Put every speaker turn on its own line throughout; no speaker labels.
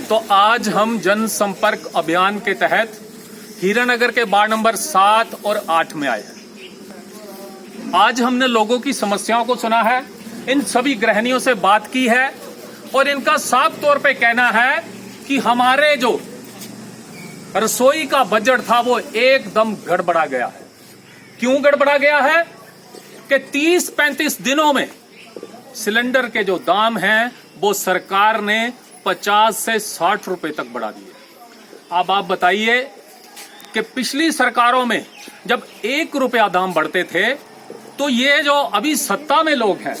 तो आज हम जनसंपर्क अभियान के तहत हीरानगर के वार्ड नंबर 7 और 8 में आए हैं। आज हमने लोगों की समस्याओं को सुना है, इन सभी गृहिणियों से बात की है और इनका साफ तौर पे कहना है कि हमारे जो रसोई का बजट था वो एकदम गड़बड़ा गया है। क्यों गड़बड़ा गया है कि 30-35 दिनों में सिलेंडर के जो दाम हैं वो सरकार ने 50 से 60 रुपए तक बढ़ा दिए। अब आप बताइए कि पिछली सरकारों में जब 1 रुपया दाम बढ़ते थे तो ये जो अभी सत्ता में लोग हैं,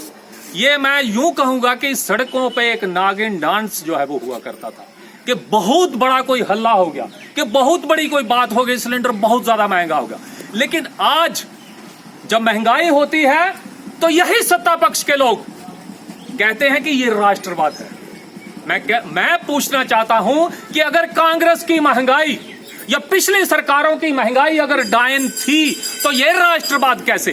ये मैं यूं कहूंगा कि सड़कों पे एक नागिन डांस जो है वो हुआ करता था कि बहुत बड़ा कोई हल्ला हो गया, कि बहुत बड़ी कोई बात हो गई, सिलेंडर बहुत ज्यादा महंगा होगा। लेकिन आज जब महंगाई होती है तो यही सत्ता पक्ष के लोग कहते हैं कि ये राष्ट्रवाद है। मैं पूछना चाहता हूं कि अगर कांग्रेस की महंगाई या पिछली सरकारों की महंगाई अगर डायन थी तो ये राष्ट्रवाद कैसे?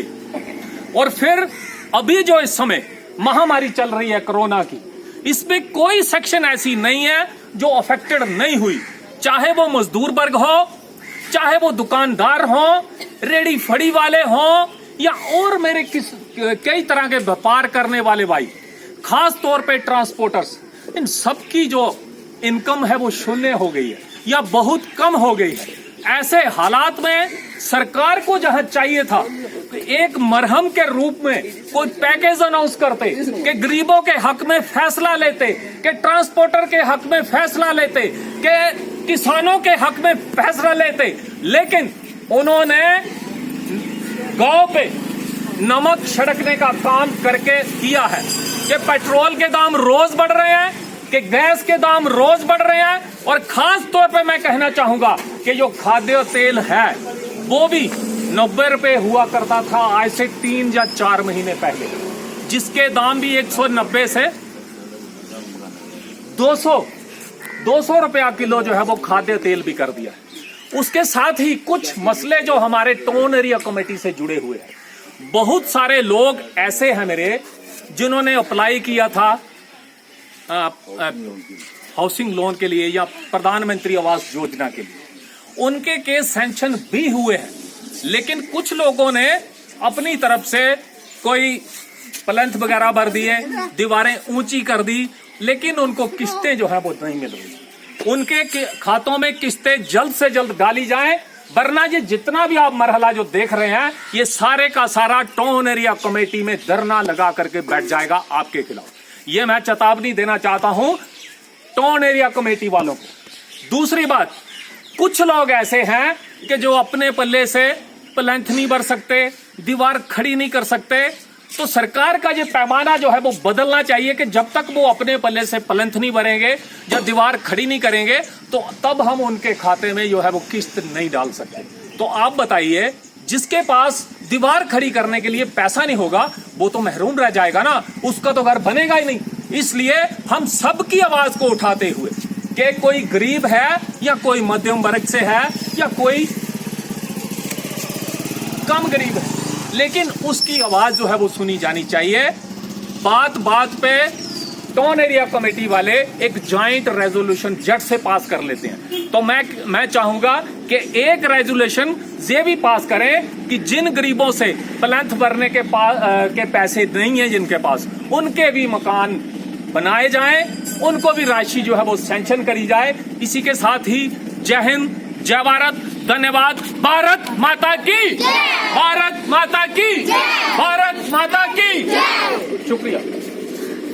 और फिर अभी जो इस समय महामारी चल रही है कोरोना की, इसमें कोई सेक्शन ऐसी नहीं है जो अफेक्टेड नहीं हुई, चाहे वो मजदूर वर्ग हो, चाहे वो दुकानदार हो, रेडी फड़ी वाले हो, या और मेरे कई तरह के व्यापार करने वाले भाई, खास तौर पे ट्रांसपोर्टर्स, इन सबकी जो इनकम है वो शून्य हो गई है या बहुत कम हो गई है। ऐसे हालात में सरकार को जहां चाहिए था एक मरहम के रूप में कोई पैकेज अनाउंस करते, कि गरीबों के हक में फैसला लेते, कि ट्रांसपोर्टर के हक में फैसला लेते, कि किसानों के हक में फैसला लेते, लेकिन उन्होंने गांव पे नमक छिड़कने का काम करके किया है कि पेट्रोल के दाम रोज बढ़ रहे हैं, कि गैस के दाम रोज बढ़ रहे हैं, और खास तौर पे मैं कहना चाहूंगा कि जो खाद्य तेल है वो भी 90 रुपए हुआ करता था आज से 3 या 4 महीने पहले, जिसके दाम भी 190 से 200 रुपया किलो जो है वो खाद्य तेल भी कर दिया है। उसके साथ ही कुछ मसले जो हमारे टाउन एरिया कमेटी से जुड़े हुए हैं, बहुत सारे लोग ऐसे हैं मेरे जिन्होंने अप्लाई किया था हाउसिंग लोन के लिए या प्रधानमंत्री आवास योजना के लिए, उनके केस सैंक्शन भी हुए हैं, लेकिन कुछ लोगों ने अपनी तरफ से कोई प्लैंथ वगैरह भर दिए, दीवारें ऊंची कर दी, लेकिन उनको किस्तें जो है वो नहीं मिल रही। उनके खातों में किस्तें जल्द से जल्द डाली जाएं, वरना ये जितना भी आप मरहला जो देख रहे हैं ये सारे का सारा टाउन एरिया कमेटी में धरना लगा करके बैठ जाएगा आपके खिलाफ। ये मैं चेतावनी देना चाहता हूं टाउन एरिया कमेटी वालों को। दूसरी बात, कुछ लोग ऐसे हैं कि जो अपने पल्ले से प्लैंथ नहीं भर सकते, दीवार खड़ी नहीं कर सकते, तो सरकार का ये पैमाना जो है वो बदलना चाहिए कि जब तक वो अपने पल्ले से प्लैंथ नहीं भरेंगे या दीवार खड़ी नहीं करेंगे तो तब हम उनके खाते में जो है वो किस्त नहीं डाल सकते। तो आप बताइए, जिसके पास दीवार खड़ी करने के लिए पैसा नहीं होगा वो तो महरूम रह जाएगा ना, उसका तो घर बनेगा ही नहीं। इसलिए हम सबकी आवाज को उठाते हुए कि कोई गरीब है या कोई मध्यम वर्ग से है या कोई कम गरीब है, लेकिन उसकी आवाज जो है वो सुनी जानी चाहिए। बात बात पे टाउन एरिया कमेटी वाले एक जॉइंट रेजोल्यूशन झट से पास कर लेते हैं। तो मैं चाहूंगा कि एक रेजोल्यूशन ये भी पास करें कि जिन गरीबों से प्लैंथ भरने के पैसे नहीं है जिनके पास, उनके भी मकान बनाए जाएं, उनको भी राशि जो है वो सैंक्शन करी जाए। इसी के साथ ही जय हिंद, जय भारत, धन्यवाद। भारत माता की, भारत